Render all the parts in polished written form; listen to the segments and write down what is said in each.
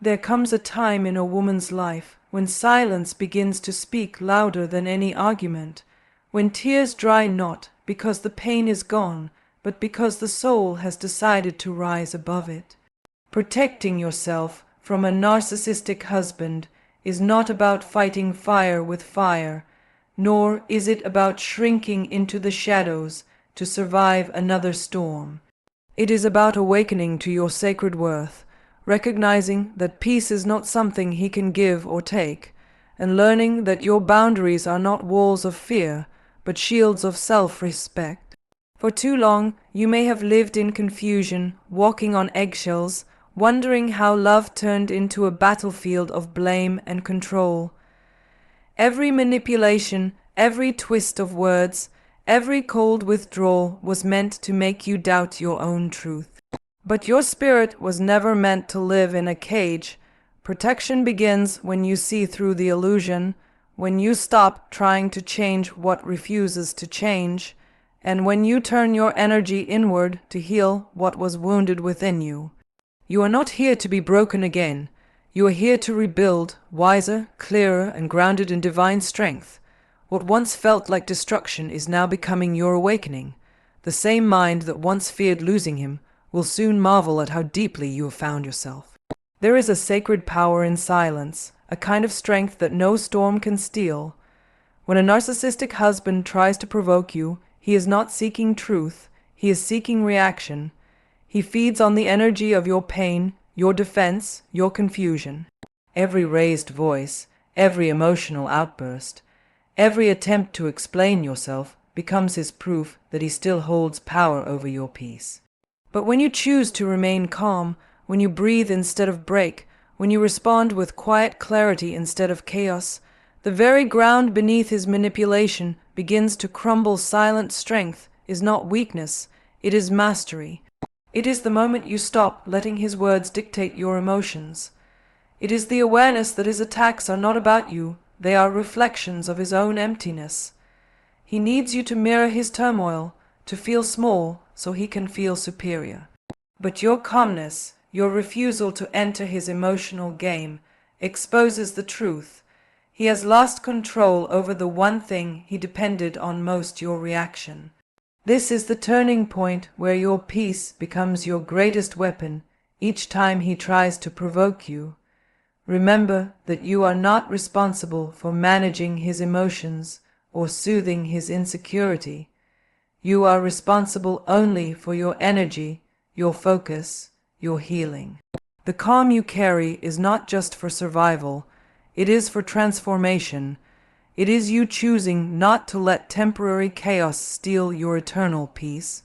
There comes a time in a woman's life when silence begins to speak louder than any argument, when tears dry not because the pain is gone, but because the soul has decided to rise above it. Protecting yourself from a narcissistic husband is not about fighting fire with fire, nor is it about shrinking into the shadows to survive another storm. It is about awakening to your sacred worth, recognizing that peace is not something he can give or take, and learning that your boundaries are not walls of fear, but shields of self-respect. For too long, you may have lived in confusion, walking on eggshells, wondering how love turned into a battlefield of blame and control. Every manipulation, every twist of words, every cold withdrawal was meant to make you doubt your own truth. But your spirit was never meant to live in a cage. Protection begins when you see through the illusion, when you stop trying to change what refuses to change, and when you turn your energy inward to heal what was wounded within you. You are not here to be broken again. You are here to rebuild, wiser, clearer, and grounded in divine strength. What once felt like destruction is now becoming your awakening. The same mind that once feared losing him will soon marvel at how deeply you have found yourself. There is a sacred power in silence, a kind of strength that no storm can steal. When a narcissistic husband tries to provoke you, he is not seeking truth, he is seeking reaction. He feeds on the energy of your pain, your defense, your confusion. Every raised voice, every emotional outburst, every attempt to explain yourself becomes his proof that he still holds power over your peace. But when you choose to remain calm, when you breathe instead of break, when you respond with quiet clarity instead of chaos, the very ground beneath his manipulation begins to crumble. Silent strength is not weakness, it is mastery. It is the moment you stop letting his words dictate your emotions. It is the awareness that his attacks are not about you, they are reflections of his own emptiness. He needs you to mirror his turmoil, to feel small so he can feel superior. But your calmness, your refusal to enter his emotional game, exposes the truth. He has lost control over the one thing he depended on most, your reaction. This is the turning point where your peace becomes your greatest weapon each time he tries to provoke you. Remember that you are not responsible for managing his emotions or soothing his insecurity. You are responsible only for your energy, your focus, your healing. The calm you carry is not just for survival, it is for transformation. It is you choosing not to let temporary chaos steal your eternal peace.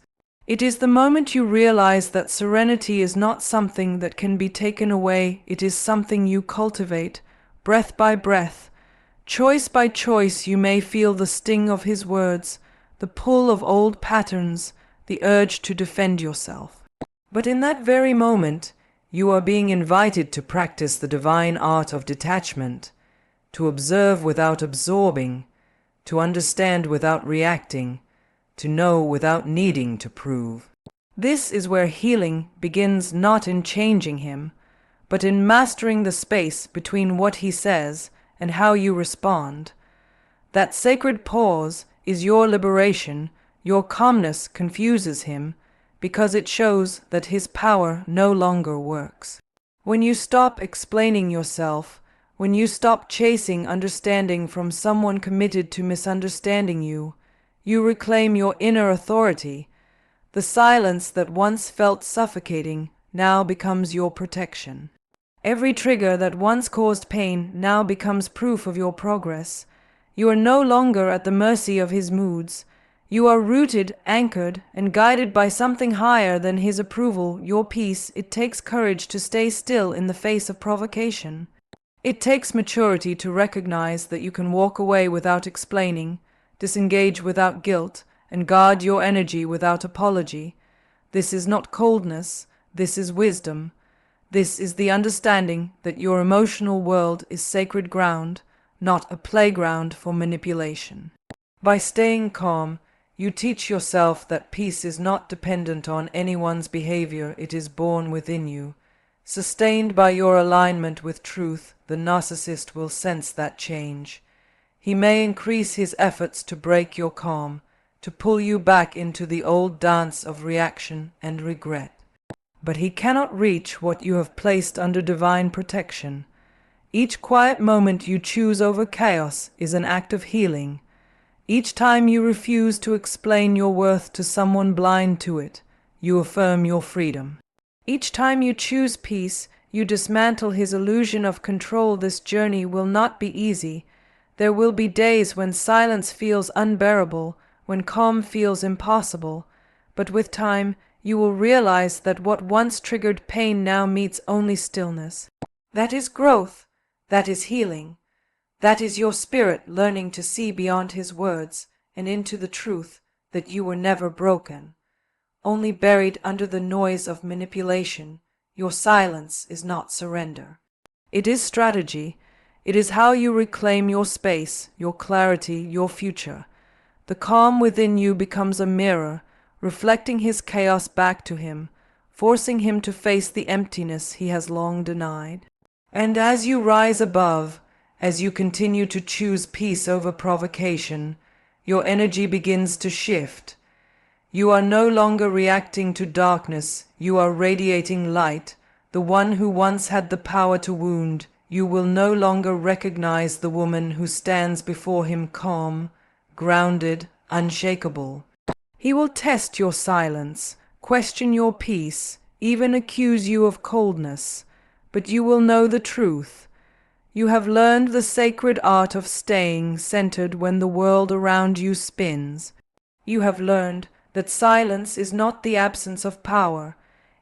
It is the moment you realize that serenity is not something that can be taken away, it is something you cultivate, breath by breath. Choice by choice you may feel the sting of his words, the pull of old patterns, the urge to defend yourself. But in that very moment, you are being invited to practice the divine art of detachment, to observe without absorbing, to understand without reacting, to know without needing to prove. This is where healing begins, not in changing him, but in mastering the space between what he says and how you respond. That sacred pause is your liberation. Your calmness confuses him because it shows that his power no longer works. When you stop explaining yourself, when you stop chasing understanding from someone committed to misunderstanding you, you reclaim your inner authority. The silence that once felt suffocating now becomes your protection. Every trigger that once caused pain now becomes proof of your progress. You are no longer at the mercy of his moods. You are rooted, anchored, and guided by something higher than his approval, your peace. It takes courage to stay still in the face of provocation. It takes maturity to recognize that you can walk away without explaining, disengage without guilt, and guard your energy without apology. This is not coldness, this is wisdom. This is the understanding that your emotional world is sacred ground, not a playground for manipulation. By staying calm, you teach yourself that peace is not dependent on anyone's behavior, it is born within you. Sustained by your alignment with truth, the narcissist will sense that change. He may increase his efforts to break your calm, to pull you back into the old dance of reaction and regret. But he cannot reach what you have placed under divine protection. Each quiet moment you choose over chaos is an act of healing. Each time you refuse to explain your worth to someone blind to it, you affirm your freedom. Each time you choose peace, you dismantle his illusion of control. This journey will not be easy. There will be days when silence feels unbearable, when calm feels impossible. But with time, you will realize that what once triggered pain now meets only stillness. That is growth. That is healing. That is your spirit learning to see beyond his words and into the truth that you were never broken. Only buried under the noise of manipulation, your silence is not surrender. It is strategy. It is how you reclaim your space, your clarity, your future. The calm within you becomes a mirror, reflecting his chaos back to him, forcing him to face the emptiness he has long denied. And as you rise above, as you continue to choose peace over provocation, your energy begins to shift. You are no longer reacting to darkness, you are radiating light. The one who once had the power to wound, you will no longer recognize the woman who stands before him calm, grounded, unshakable. He will test your silence, question your peace, even accuse you of coldness. But you will know the truth. You have learned the sacred art of staying centered when the world around you spins. You have learned that silence is not the absence of power.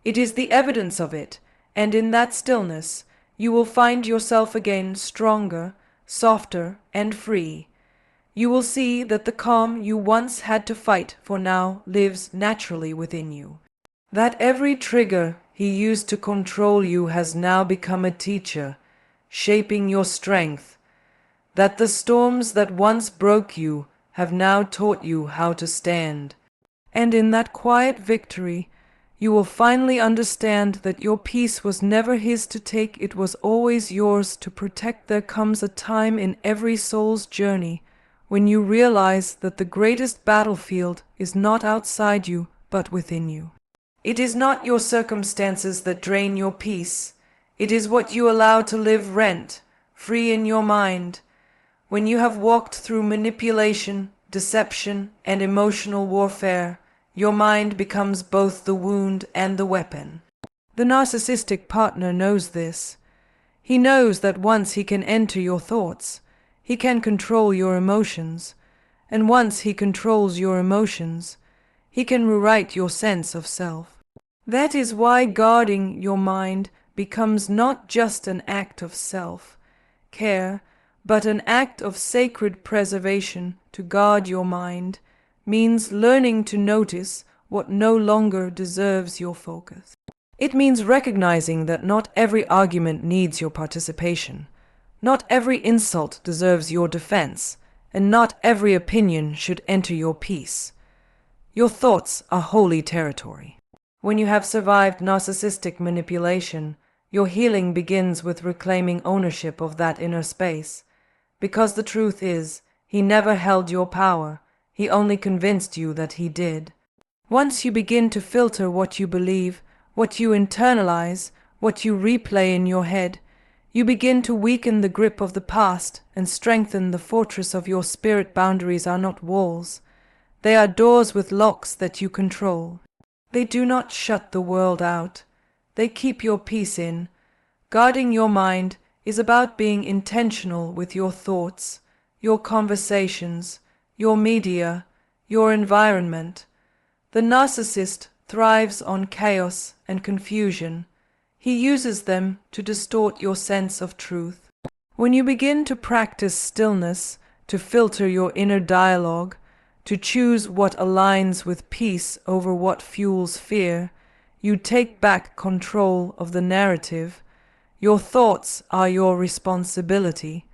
It is the evidence of it, and in that stillness you will find yourself again stronger, softer, and free. You will see that the calm you once had to fight for now lives naturally within you. That every trigger he used to control you has now become a teacher, shaping your strength. That the storms that once broke you have now taught you how to stand. And in that quiet victory, you will finally understand that your peace was never his to take, it was always yours to protect. There comes a time in every soul's journey when you realize that the greatest battlefield is not outside you, but within you. It is not your circumstances that drain your peace. It is what you allow to live rent-free in your mind. When you have walked through manipulation, deception, and emotional warfare, your mind becomes both the wound and the weapon. The narcissistic partner knows this. He knows that once he can enter your thoughts, he can control your emotions. And once he controls your emotions, he can rewrite your sense of self. That is why guarding your mind becomes not just an act of self-care, but an act of sacred preservation. To guard your mind means learning to notice what no longer deserves your focus. It means recognizing that not every argument needs your participation, not every insult deserves your defense, and not every opinion should enter your peace. Your thoughts are holy territory. When you have survived narcissistic manipulation, your healing begins with reclaiming ownership of that inner space. Because the truth is, he never held your power, he only convinced you that he did. Once you begin to filter what you believe, what you internalize, what you replay in your head, you begin to weaken the grip of the past and strengthen the fortress of your spirit. Boundaries are not walls. They are doors with locks that you control. They do not shut the world out. They keep your peace in. Guarding your mind is about being intentional with your thoughts, your conversations, your media, your environment. The narcissist thrives on chaos and confusion. He uses them to distort your sense of truth. When you begin to practice stillness, to filter your inner dialogue, to choose what aligns with peace over what fuels fear, you take back control of the narrative. Your thoughts are your responsibility.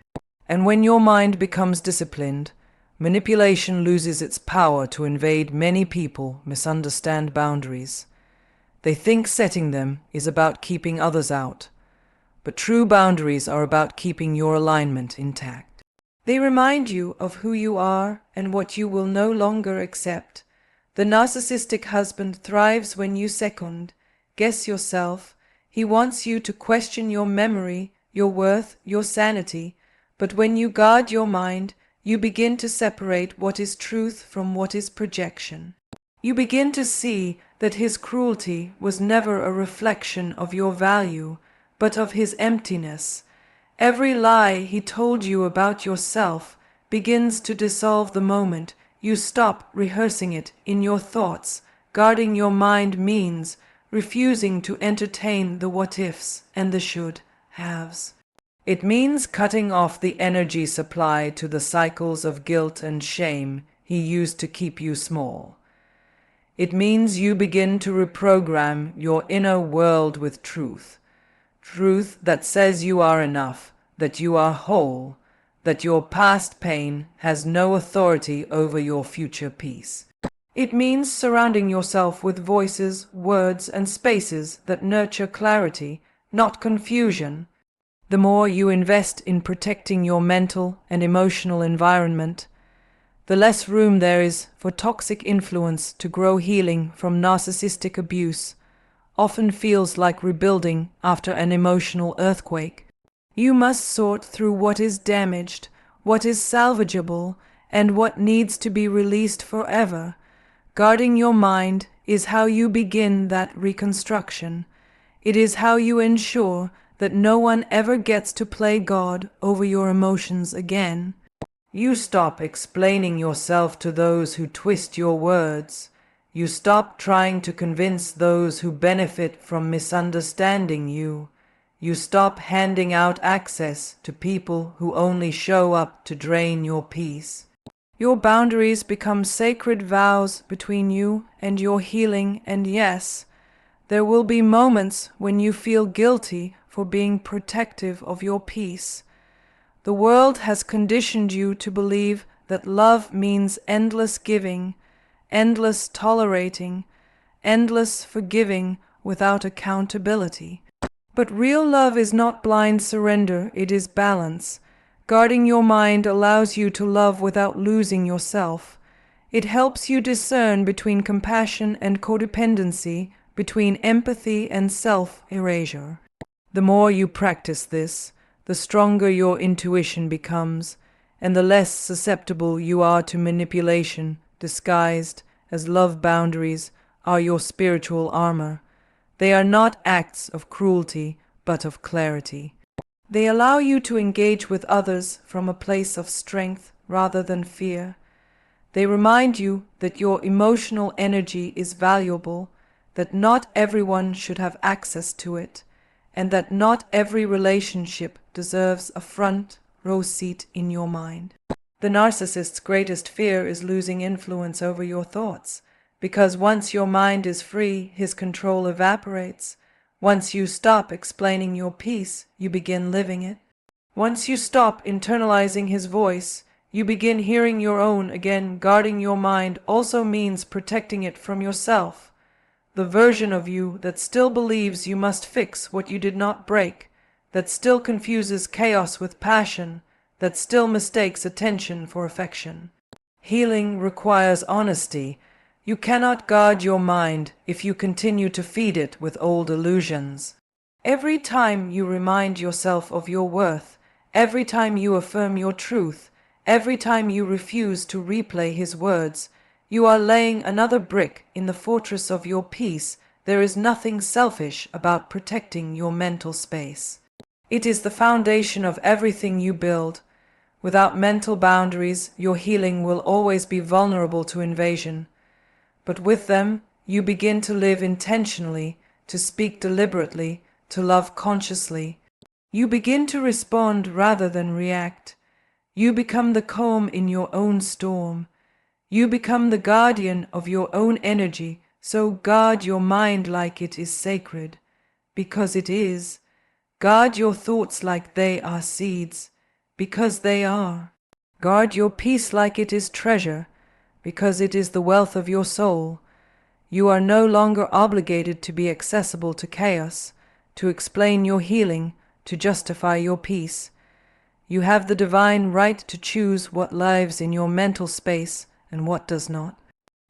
And when your mind becomes disciplined, manipulation loses its power to invade. Many people misunderstand boundaries. They think setting them is about keeping others out, but true boundaries are about keeping your alignment intact. They remind you of who you are and what you will no longer accept. The narcissistic husband thrives when you second, guess yourself. He wants you to question your memory, your worth, your sanity. But when you guard your mind, you begin to separate what is truth from what is projection. You begin to see that his cruelty was never a reflection of your value, but of his emptiness. Every lie he told you about yourself begins to dissolve the moment you stop rehearsing it in your thoughts. Guarding your mind means refusing to entertain the what-ifs and the should-haves. It means cutting off the energy supply to the cycles of guilt and shame he used to keep you small. It means you begin to reprogram your inner world with truth. Truth that says you are enough, that you are whole, that your past pain has no authority over your future peace. It means surrounding yourself with voices, words, and spaces that nurture clarity, not confusion. The more you invest in protecting your mental and emotional environment, the less room there is for toxic influence to grow. Healing from narcissistic abuse often feels like rebuilding after an emotional earthquake. You must sort through what is damaged, what is salvageable, and what needs to be released forever. Guarding your mind is how you begin that reconstruction. It is how you ensure that no one ever gets to play God over your emotions again. You stop explaining yourself to those who twist your words. You stop trying to convince those who benefit from misunderstanding you. You stop handing out access to people who only show up to drain your peace. Your boundaries become sacred vows between you and your healing, and yes, there will be moments when you feel guilty for being protective of your peace. The world has conditioned you to believe that love means endless giving, endless tolerating, endless forgiving without accountability. But real love is not blind surrender, it is balance. Guarding your mind allows you to love without losing yourself. It helps you discern between compassion and codependency, between empathy and self-erasure. The more you practice this, the stronger your intuition becomes, and the less susceptible you are to manipulation, disguised as love. Boundaries are your spiritual armor. They are not acts of cruelty, but of clarity. They allow you to engage with others from a place of strength rather than fear. They remind you that your emotional energy is valuable, that not everyone should have access to it, and that not every relationship deserves a front row seat in your mind. The narcissist's greatest fear is losing influence over your thoughts, because once your mind is free, his control evaporates. Once you stop explaining your peace, you begin living it. Once you stop internalizing his voice, you begin hearing your own again. Guarding your mind also means protecting it from yourself. The version of you that still believes you must fix what you did not break, that still confuses chaos with passion, that still mistakes attention for affection. Healing requires honesty. You cannot guard your mind if you continue to feed it with old illusions. Every time you remind yourself of your worth, every time you affirm your truth, every time you refuse to replay his words, you are laying another brick in the fortress of your peace. There is nothing selfish about protecting your mental space. It is the foundation of everything you build. Without mental boundaries, your healing will always be vulnerable to invasion. But with them, you begin to live intentionally, to speak deliberately, to love consciously. You begin to respond rather than react. You become the calm in your own storm. You become the guardian of your own energy, so guard your mind like it is sacred, because it is. Guard your thoughts like they are seeds, because they are. Guard your peace like it is treasure, because it is the wealth of your soul. You are no longer obligated to be accessible to chaos, to explain your healing, to justify your peace. You have the divine right to choose what lives in your mental space and what does not.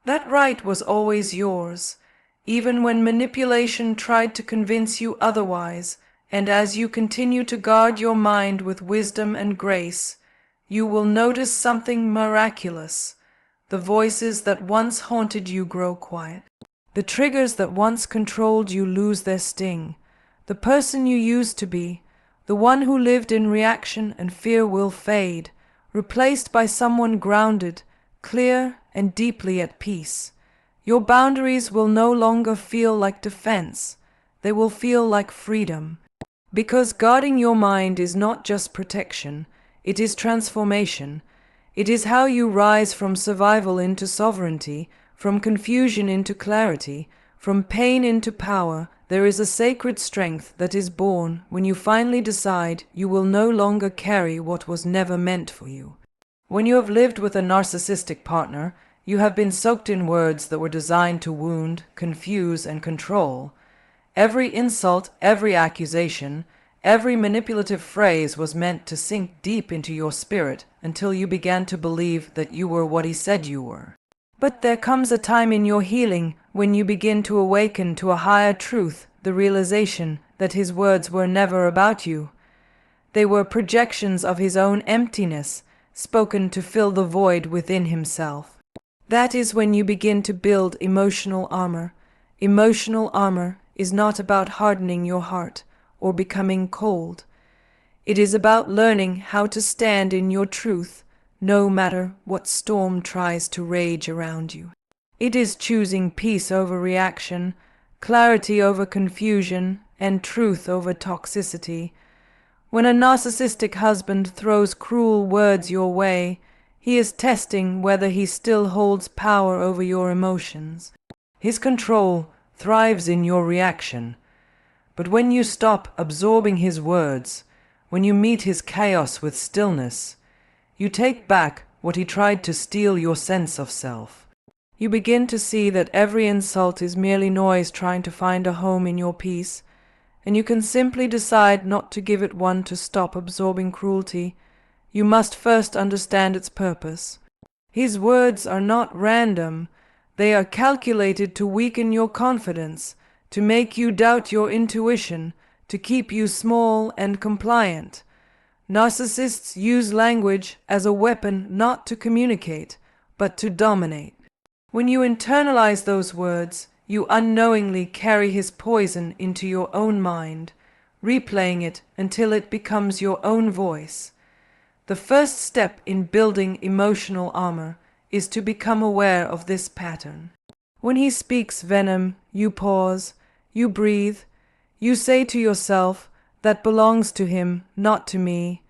That right was always yours, even when manipulation tried to convince you otherwise, and as you continue to guard your mind with wisdom and grace, you will notice something miraculous. The voices that once haunted you grow quiet. The triggers that once controlled you lose their sting. The person you used to be, the one who lived in reaction and fear, will fade, replaced by someone grounded, clear, and deeply at peace. Your boundaries will no longer feel like defense. They will feel like freedom. Because guarding your mind is not just protection, it is transformation. It is how you rise from survival into sovereignty, from confusion into clarity, from pain into power. There is a sacred strength that is born when you finally decide you will no longer carry what was never meant for you. When you have lived with a narcissistic partner, you have been soaked in words that were designed to wound, confuse, and control. Every insult, every accusation, every manipulative phrase was meant to sink deep into your spirit until you began to believe that you were what he said you were. But there comes a time in your healing when you begin to awaken to a higher truth, the realization that his words were never about you. They were projections of his own emptiness, spoken to fill the void within himself. That is when you begin to build emotional armor. Emotional armor is not about hardening your heart or becoming cold. It is about learning how to stand in your truth, no matter what storm tries to rage around you. It is choosing peace over reaction, clarity over confusion, and truth over toxicity. When a narcissistic husband throws cruel words your way, he is testing whether he still holds power over your emotions. His control thrives in your reaction. But when you stop absorbing his words, when you meet his chaos with stillness, you take back what he tried to steal, your sense of self. You begin to see that every insult is merely noise trying to find a home in your peace, and you can simply decide not to give it one to stop absorbing cruelty. You must first understand its purpose. His words are not random. They are calculated to weaken your confidence, to make you doubt your intuition, to keep you small and compliant. Narcissists use language as a weapon not to communicate, but to dominate. When you internalize those words, you unknowingly carry his poison into your own mind, replaying it until it becomes your own voice. The first step in building emotional armor is to become aware of this pattern. When he speaks venom, you pause, you breathe, you say to yourself, "That belongs to him, not to me."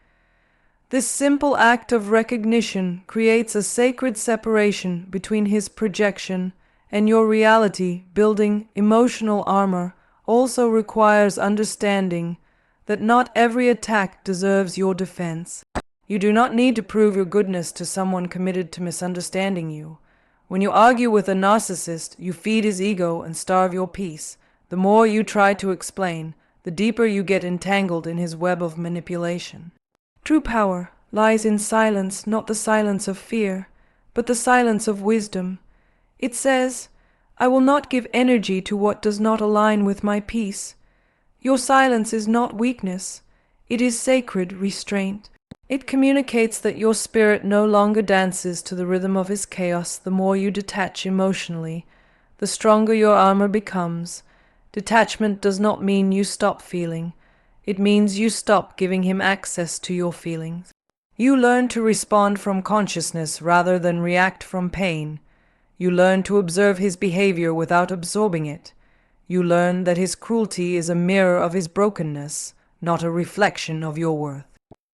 This simple act of recognition creates a sacred separation between his projection and your reality. Building emotional armor also requires understanding that not every attack deserves your defense. You do not need to prove your goodness to someone committed to misunderstanding you. When you argue with a narcissist, you feed his ego and starve your peace. The more you try to explain, the deeper you get entangled in his web of manipulation. True power lies in silence, not the silence of fear, but the silence of wisdom. It says, "I will not give energy to what does not align with my peace." Your silence is not weakness. It is sacred restraint. It communicates that your spirit no longer dances to the rhythm of his chaos. The more you detach emotionally, the stronger your armor becomes. Detachment does not mean you stop feeling. It means you stop giving him access to your feelings. You learn to respond from consciousness rather than react from pain. You learn to observe his behavior without absorbing it. You learn that his cruelty is a mirror of his brokenness, not a reflection of your worth.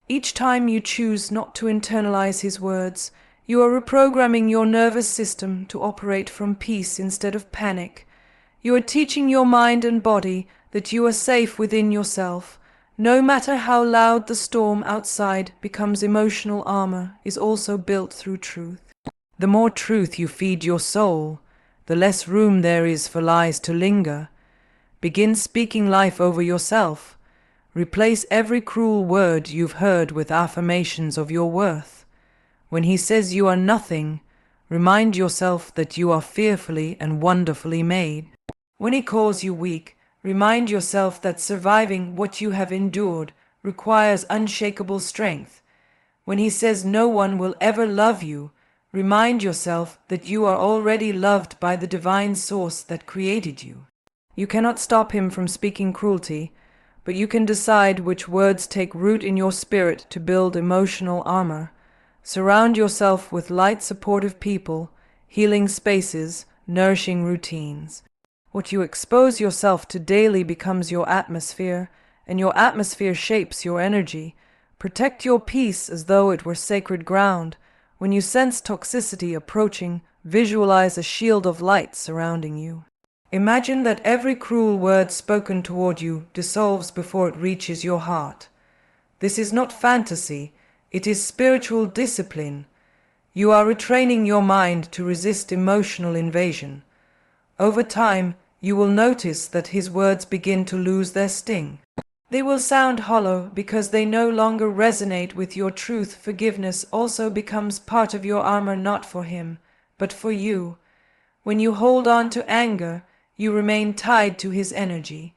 Each time you choose not to internalize his words, you are reprogramming your nervous system to operate from peace instead of panic. You are teaching your mind and body that you are safe within yourself. No matter how loud the storm outside becomes, emotional armor is also built through truth. The more truth you feed your soul, the less room there is for lies to linger. Begin speaking life over yourself. Replace every cruel word you've heard with affirmations of your worth. When he says you are nothing, remind yourself that you are fearfully and wonderfully made. When he calls you weak, remind yourself that surviving what you have endured requires unshakable strength. When he says no one will ever love you, remind yourself that you are already loved by the divine source that created you. You cannot stop him from speaking cruelty, but you can decide which words take root in your spirit to build emotional armor. Surround yourself with light, supportive people, healing spaces, nourishing routines. What you expose yourself to daily becomes your atmosphere, and your atmosphere shapes your energy. Protect your peace as though it were sacred ground. When you sense toxicity approaching, visualize a shield of light surrounding you. Imagine that every cruel word spoken toward you dissolves before it reaches your heart. This is not fantasy, it is spiritual discipline. You are retraining your mind to resist emotional invasion. Over time, you will notice that his words begin to lose their sting. They will sound hollow because they no longer resonate with your truth. Forgiveness also becomes part of your armor, not for him, but for you. When you hold on to anger, you remain tied to his energy.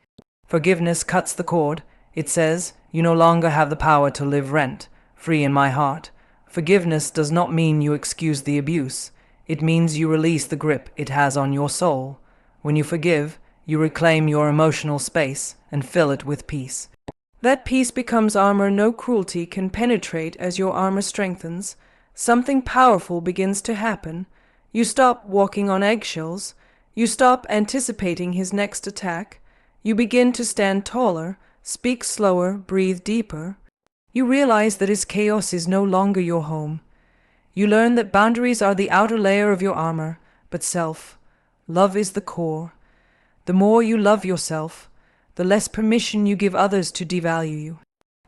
Forgiveness cuts the cord. It says, you no longer have the power to live rent-free in my heart. Forgiveness does not mean you excuse the abuse. It means you release the grip it has on your soul. When you forgive, you reclaim your emotional space and fill it with peace. That peace becomes armor no cruelty can penetrate. As your armor strengthens, something powerful begins to happen. You stop walking on eggshells. You stop anticipating his next attack. You begin to stand taller, speak slower, breathe deeper. You realize that his chaos is no longer your home. You learn that boundaries are the outer layer of your armor, but self-love is the core. The more you love yourself, the less permission you give others to devalue you.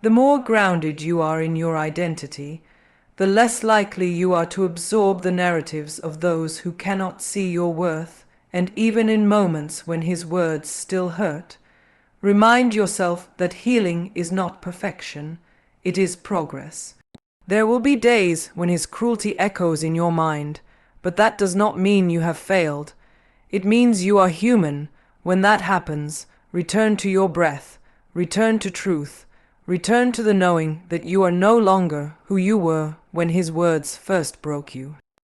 The more grounded you are in your identity, the less likely you are to absorb the narratives of those who cannot see your worth. And even in moments when his words still hurt, remind yourself that healing is not perfection, it is progress. There will be days when his cruelty echoes in your mind, but that does not mean you have failed. It means you are human. When that happens, return to your breath, return to truth, return to the knowing that you are no longer who you were when his words first broke you.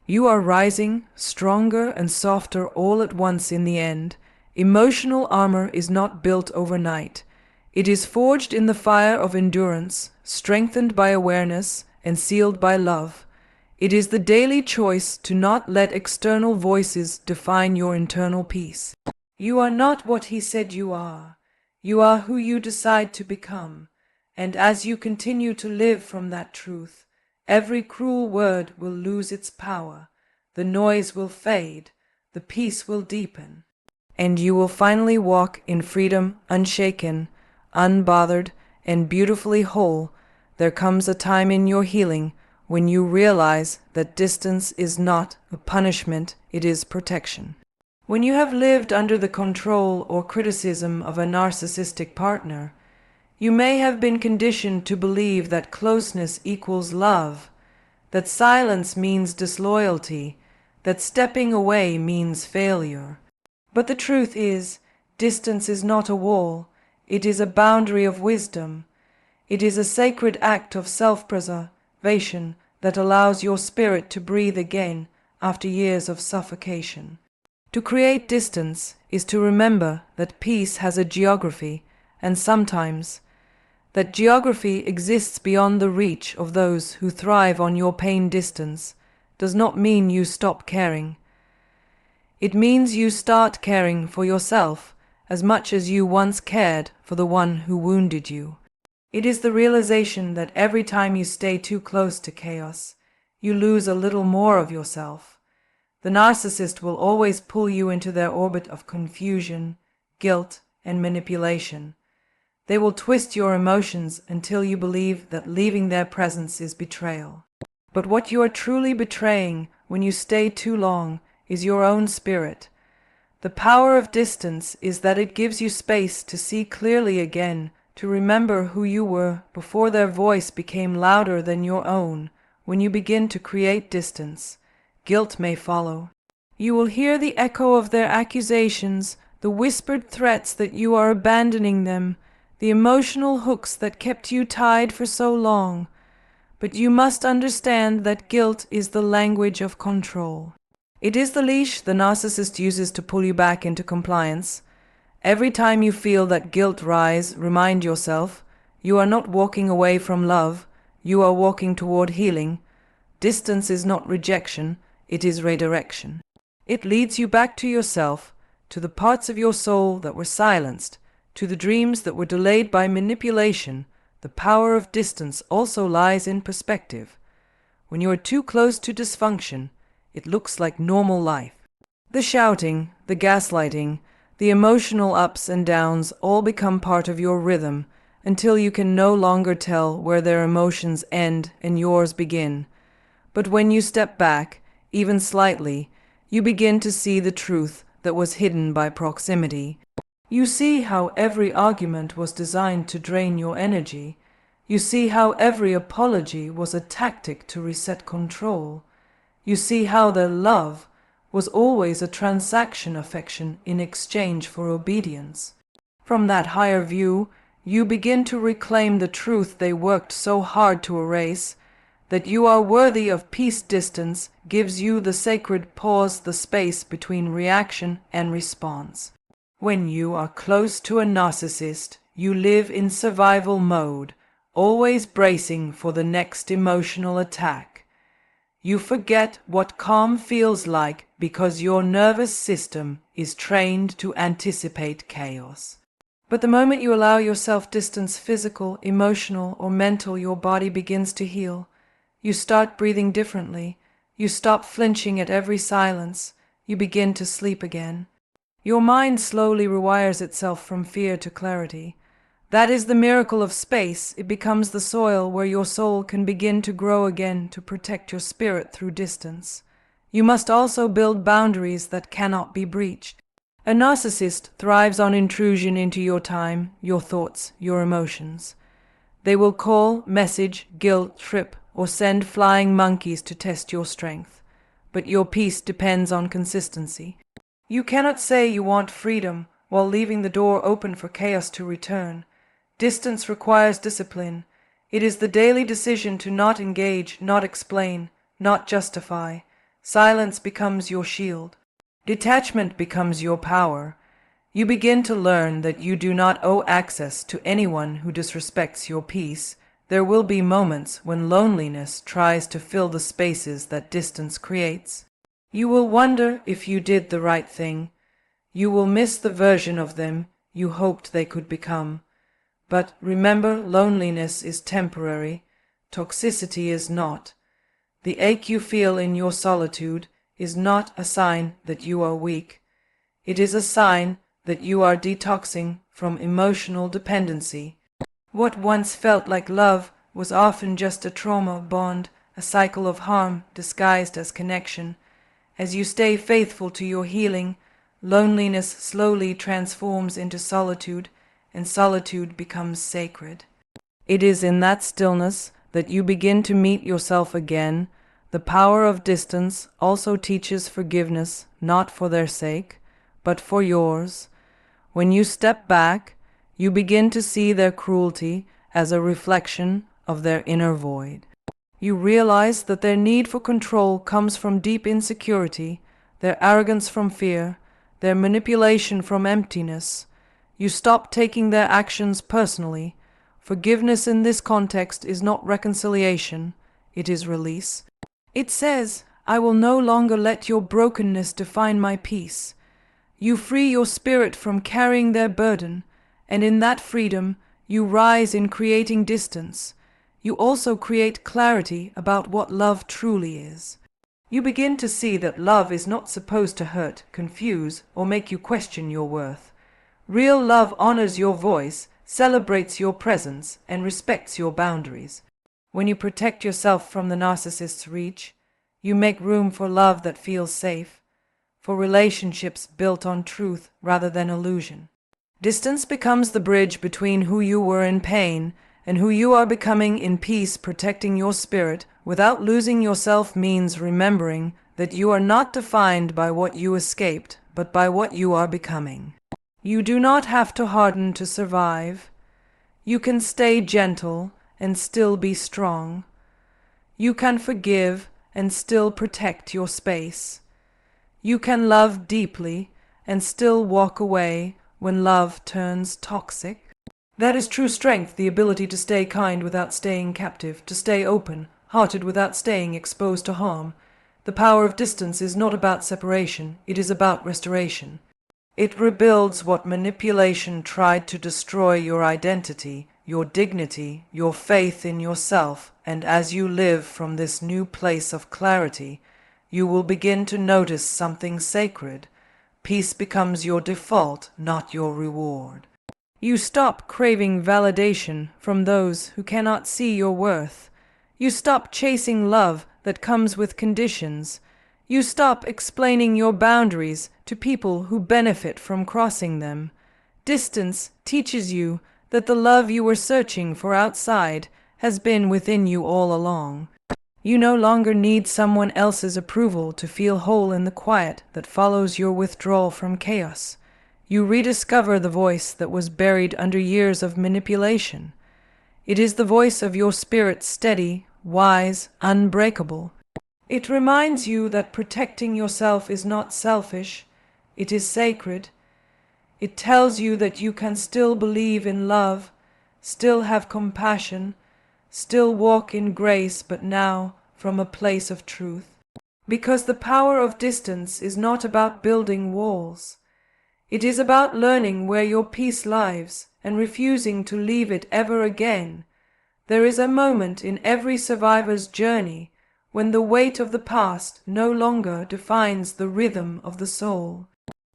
You are rising, stronger and softer all at once in the end. Emotional armor is not built overnight. It is forged in the fire of endurance, strengthened by awareness and sealed by love. It is the daily choice to not let external voices define your internal peace. You are not what he said you are. You are who you decide to become. And as you continue to live from that truth, every cruel word will lose its power, the noise will fade, the peace will deepen, and you will finally walk in freedom, unshaken, unbothered, and beautifully whole. There comes a time in your healing when you realize that distance is not a punishment, it is protection. When you have lived under the control or criticism of a narcissistic partner, you may have been conditioned to believe that closeness equals love, that silence means disloyalty, that stepping away means failure. But the truth is, distance is not a wall, it is a boundary of wisdom. It is a sacred act of self-preservation that allows your spirit to breathe again after years of suffocation. To create distance is to remember that peace has a geography, and sometimes that geography exists beyond the reach of those who thrive on your pain. Distance does not mean you stop caring. It means you start caring for yourself as much as you once cared for the one who wounded you. It is the realization that every time you stay too close to chaos, you lose a little more of yourself. The narcissist will always pull you into their orbit of confusion, guilt, and manipulation. They will twist your emotions until you believe that leaving their presence is betrayal. But what you are truly betraying when you stay too long is your own spirit, The power of distance is that it gives you space to see clearly again, to remember who you were before their voice became louder than your own. When you begin to create distance, guilt may follow. You will hear the echo of their accusations, the whispered threats that you are abandoning them, the emotional hooks that kept you tied for so long. But you must understand that guilt is the language of control. It is the leash the narcissist uses to pull you back into compliance. Every time you feel that guilt rise, remind yourself, you are not walking away from love, you are walking toward healing. Distance is not rejection, it is redirection. It leads you back to yourself, to the parts of your soul that were silenced, to the dreams that were delayed by manipulation. The power of distance also lies in perspective. When you are too close to dysfunction, it looks like normal life. The shouting, the gaslighting, the emotional ups and downs all become part of your rhythm until you can no longer tell where their emotions end and yours begin. But when you step back, even slightly, you begin to see the truth that was hidden by proximity. You see how every argument was designed to drain your energy. You see how every apology was a tactic to reset control. You see how their love was always a transaction affection in exchange for obedience. From that higher view, you begin to reclaim the truth they worked so hard to erase. That you are worthy of peace. Distance gives you the sacred pause, the space between reaction and response. When you are close to a narcissist, you live in survival mode, always bracing for the next emotional attack. You forget what calm feels like because your nervous system is trained to anticipate chaos. But the moment you allow yourself distance, physical, emotional, or mental, your body begins to heal. You start breathing differently. You stop flinching at every silence. You begin to sleep again. Your mind slowly rewires itself from fear to clarity. That is the miracle of space. It becomes the soil where your soul can begin to grow again, to protect your spirit through distance. You must also build boundaries that cannot be breached. A narcissist thrives on intrusion into your time, your thoughts, your emotions. They will call, message, guilt, trip, or send flying monkeys to test your strength. But your peace depends on consistency. You cannot say you want freedom while leaving the door open for chaos to return. Distance requires discipline. It is the daily decision to not engage, not explain, not justify. Silence becomes your shield. Detachment becomes your power. You begin to learn that you do not owe access to anyone who disrespects your peace. There will be moments when loneliness tries to fill the spaces that distance creates. You will wonder if you did the right thing. You will miss the version of them you hoped they could become. But remember, loneliness is temporary. Toxicity is not. The ache you feel in your solitude is not a sign that you are weak. It is a sign that you are detoxing from emotional dependency. What once felt like love was often just a trauma bond, a cycle of harm disguised as connection. As you stay faithful to your healing, loneliness slowly transforms into solitude, and solitude becomes sacred. It is in that stillness that you begin to meet yourself again. The power of distance also teaches forgiveness, not for their sake, but for yours. When you step back, you begin to see their cruelty as a reflection of their inner void. You realize that their need for control comes from deep insecurity, their arrogance from fear, their manipulation from emptiness. You stop taking their actions personally. Forgiveness in this context is not reconciliation, it is release. It says, "I will no longer let your brokenness define my peace." You free your spirit from carrying their burden, and in that freedom, you rise in creating distance. You also create clarity about what love truly is. You begin to see that love is not supposed to hurt, confuse, or make you question your worth. Real love honors your voice, celebrates your presence, and respects your boundaries. When you protect yourself from the narcissist's reach, you make room for love that feels safe, for relationships built on truth rather than illusion. Distance becomes the bridge between who you were in pain and who you are becoming in peace. Protecting your spirit without losing yourself means remembering that you are not defined by what you escaped, but by what you are becoming. You do not have to harden to survive. You can stay gentle and still be strong. You can forgive and still protect your space. You can love deeply and still walk away when love turns toxic. That is true strength, the ability to stay kind without staying captive, to stay open-hearted without staying exposed to harm. The power of distance is not about separation, it is about restoration. It rebuilds what manipulation tried to destroy: your identity, your dignity, your faith in yourself, and as you live from this new place of clarity, you will begin to notice something sacred. Peace becomes your default, not your reward. You stop craving validation from those who cannot see your worth. You stop chasing love that comes with conditions. You stop explaining your boundaries to people who benefit from crossing them. Distance teaches you that the love you were searching for outside has been within you all along. You no longer need someone else's approval to feel whole in the quiet that follows your withdrawal from chaos. You rediscover the voice that was buried under years of manipulation. It is the voice of your spirit, steady, wise, unbreakable. It reminds you that protecting yourself is not selfish, it is sacred. It tells you that you can still believe in love, still have compassion, still walk in grace, but now from a place of truth. Because the power of distance is not about building walls. It is about learning where your peace lies and refusing to leave it ever again. There is a moment in every survivor's journey when the weight of the past no longer defines the rhythm of the soul.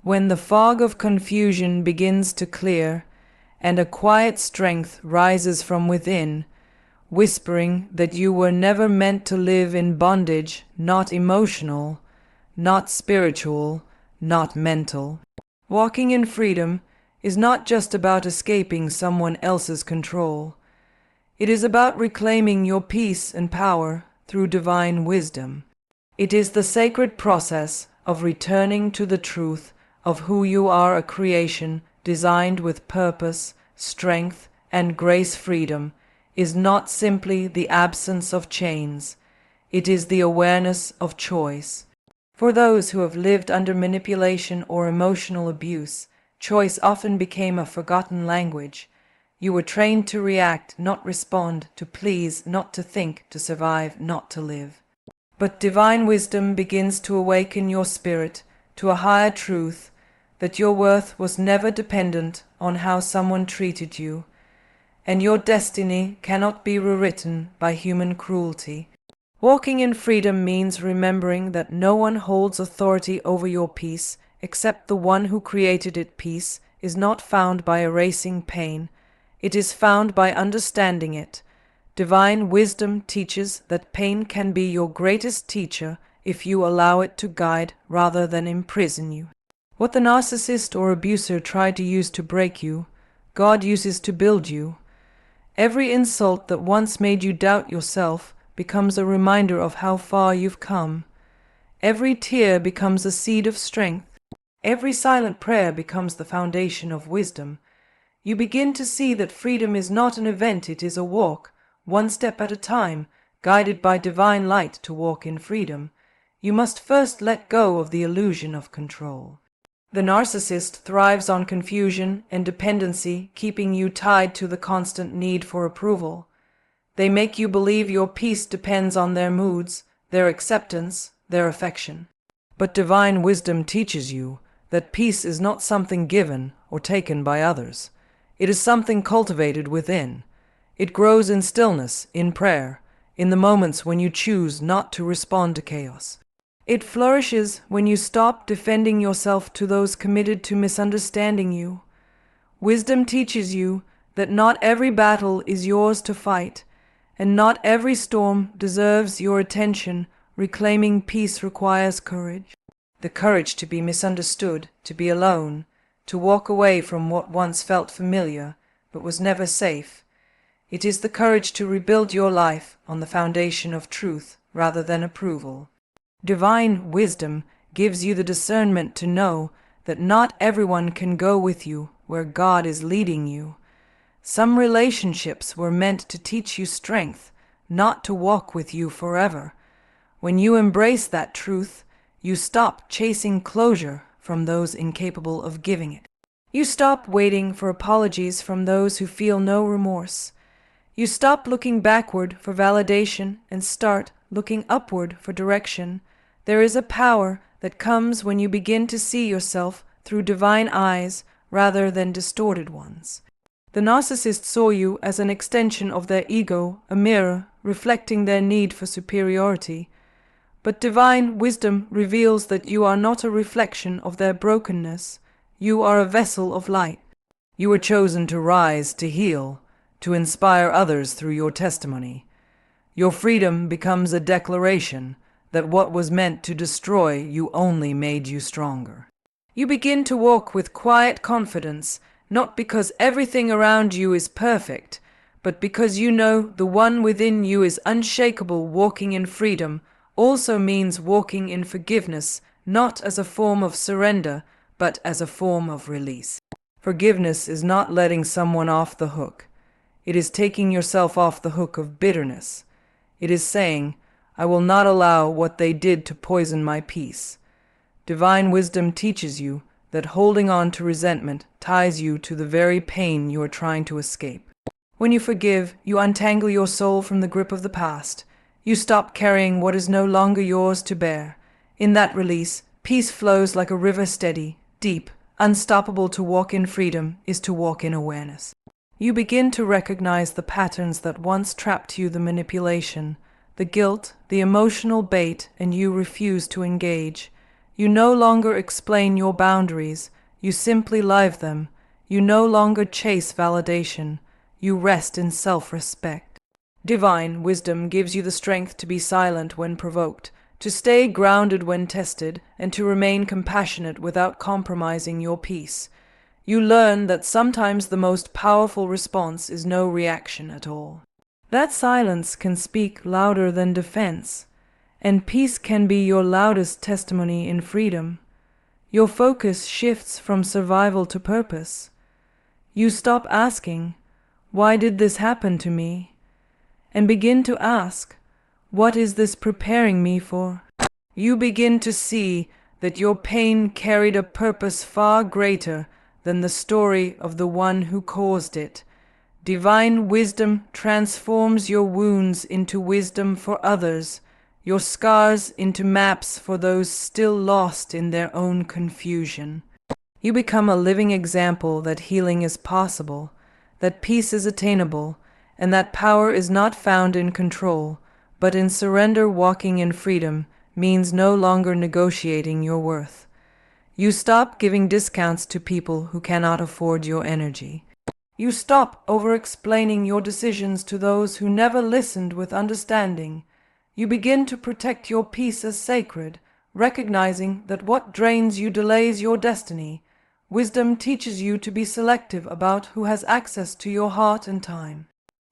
When the fog of confusion begins to clear and a quiet strength rises from within, whispering that you were never meant to live in bondage, not emotional, not spiritual, not mental. Walking in freedom is not just about escaping someone else's control. It is about reclaiming your peace and power through divine wisdom. It is the sacred process of returning to the truth of who you are, a creation designed with purpose, strength, and grace. Freedom is not simply the absence of chains. It is the awareness of choice. For those who have lived under manipulation or emotional abuse, choice often became a forgotten language. You were trained to react, not respond, to please, not to think, to survive, not to live. But divine wisdom begins to awaken your spirit to a higher truth, that your worth was never dependent on how someone treated you, and your destiny cannot be rewritten by human cruelty. Walking in freedom means remembering that no one holds authority over your peace except the one who created it. Peace is not found by erasing pain, it is found by understanding it. Divine wisdom teaches that pain can be your greatest teacher if you allow it to guide rather than imprison you. What the narcissist or abuser tried to use to break you, God uses to build you. Every insult that once made you doubt yourself becomes a reminder of how far you've come. Every tear becomes a seed of strength. Every silent prayer becomes the foundation of wisdom. You begin to see that freedom is not an event, it is a walk, one step at a time, guided by divine light. To walk in freedom, you must first let go of the illusion of control. The narcissist thrives on confusion and dependency, keeping you tied to the constant need for approval. They make you believe your peace depends on their moods, their acceptance, their affection. But divine wisdom teaches you that peace is not something given or taken by others. It is something cultivated within. It grows in stillness, in prayer, in the moments when you choose not to respond to chaos. It flourishes when you stop defending yourself to those committed to misunderstanding you. Wisdom teaches you that not every battle is yours to fight, and not every storm deserves your attention. Reclaiming peace requires courage. the courage to be misunderstood, to be alone, to walk away from what once felt familiar but was never safe. It is the courage to rebuild your life on the foundation of truth rather than approval. Divine wisdom gives you the discernment to know that not everyone can go with you where God is leading you. Some relationships were meant to teach you strength, not to walk with you forever. When you embrace that truth, you stop chasing closure from those incapable of giving it. You stop waiting for apologies from those who feel no remorse. You stop looking backward for validation and start looking upward for direction. There is a power that comes when you begin to see yourself through divine eyes rather than distorted ones. The narcissist saw you as an extension of their ego, a mirror reflecting their need for superiority. But divine wisdom reveals that you are not a reflection of their brokenness. You are a vessel of light. You were chosen to rise, to heal, to inspire others through your testimony. Your freedom becomes a declaration that what was meant to destroy you only made you stronger. You begin to walk with quiet confidence, not because everything around you is perfect, but because you know the one within you is unshakable. Walking in freedom also means walking in forgiveness, not as a form of surrender, but as a form of release. Forgiveness is not letting someone off the hook. It is taking yourself off the hook of bitterness. It is saying, I will not allow what they did to poison my peace. Divine wisdom teaches you that holding on to resentment ties you to the very pain you are trying to escape. When you forgive, you untangle your soul from the grip of the past. You stop carrying what is no longer yours to bear. In that release, peace flows like a river, steady, deep, unstoppable. To walk in freedom is to walk in awareness. You begin to recognize the patterns that once trapped you, the manipulation, the guilt, the emotional bait, and you refuse to engage. You no longer explain your boundaries, you simply live them. You no longer chase validation, you rest in self-respect. Divine wisdom gives you the strength to be silent when provoked, to stay grounded when tested, and to remain compassionate without compromising your peace. You learn that sometimes the most powerful response is no reaction at all. That silence can speak louder than defense, and peace can be your loudest testimony in freedom. Your focus shifts from survival to purpose. You stop asking, "Why did this happen to me?" and begin to ask, "What is this preparing me for?" You begin to see that your pain carried a purpose far greater than the story of the one who caused it. Divine wisdom transforms your wounds into wisdom for others, your scars into maps for those still lost in their own confusion. You become a living example that healing is possible, that peace is attainable, and that power is not found in control, but in surrender. Walking in freedom means no longer negotiating your worth. You stop giving discounts to people who cannot afford your energy. You stop over-explaining your decisions to those who never listened with understanding. You begin to protect your peace as sacred, recognizing that what drains you delays your destiny. Wisdom teaches you to be selective about who has access to your heart and time.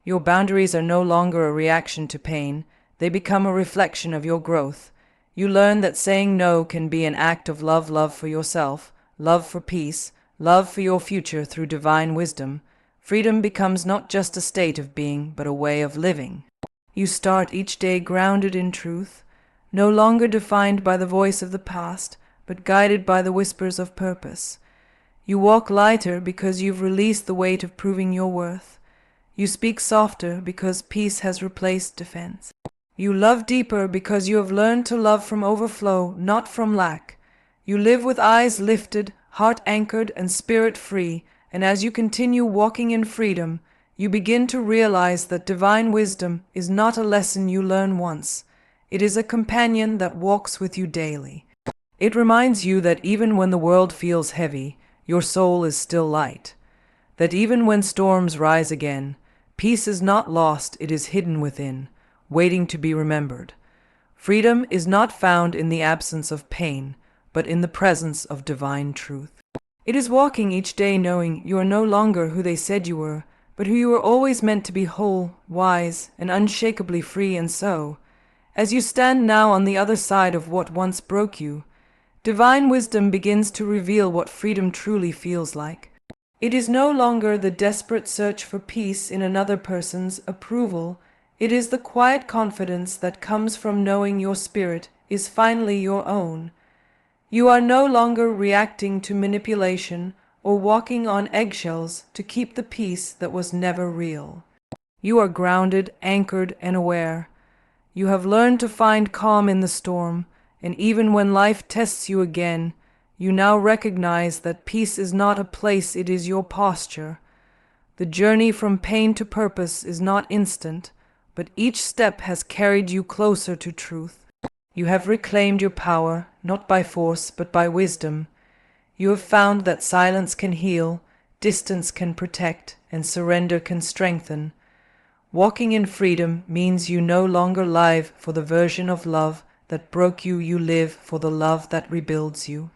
Your boundaries are no longer a reaction to pain. They become a reflection of your growth. You learn that saying no can be an act of love, love for yourself, love for peace, love for your future. Through divine wisdom, freedom becomes not just a state of being, but a way of living. You start each day grounded in truth, no longer defined by the voice of the past, but guided by the whispers of purpose. You walk lighter because you've released the weight of proving your worth. You speak softer because peace has replaced defense. You love deeper because you have learned to love from overflow, not from lack. You live with eyes lifted, heart anchored, and spirit free, and as you continue walking in freedom, you begin to realize that divine wisdom is not a lesson you learn once. It is a companion that walks with you daily. It reminds you that even when the world feels heavy, your soul is still light. That even when storms rise again, peace is not lost, it is hidden within, waiting to be remembered. Freedom is not found in the absence of pain, but in the presence of divine truth. It is walking each day knowing you are no longer who they said you were, but who you were always meant to be, whole, wise, and unshakably free. And so, as you stand now on the other side of what once broke you, divine wisdom begins to reveal what freedom truly feels like. It is no longer the desperate search for peace in another person's approval. It is the quiet confidence that comes from knowing your spirit is finally your own. You are no longer reacting to manipulation or walking on eggshells to keep the peace that was never real. You are grounded, anchored, and aware. You have learned to find calm in the storm, and even when life tests you again, you now recognize that peace is not a place, it is your posture. The journey from pain to purpose is not instant, but each step has carried you closer to truth. You have reclaimed your power, not by force, but by wisdom. You have found that silence can heal, distance can protect, and surrender can strengthen. Walking in freedom means you no longer live for the version of love that broke you, you live for the love that rebuilds you.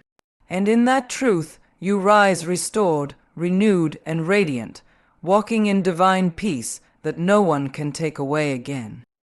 And in that truth, you rise restored, renewed, and radiant, walking in divine peace that no one can take away again.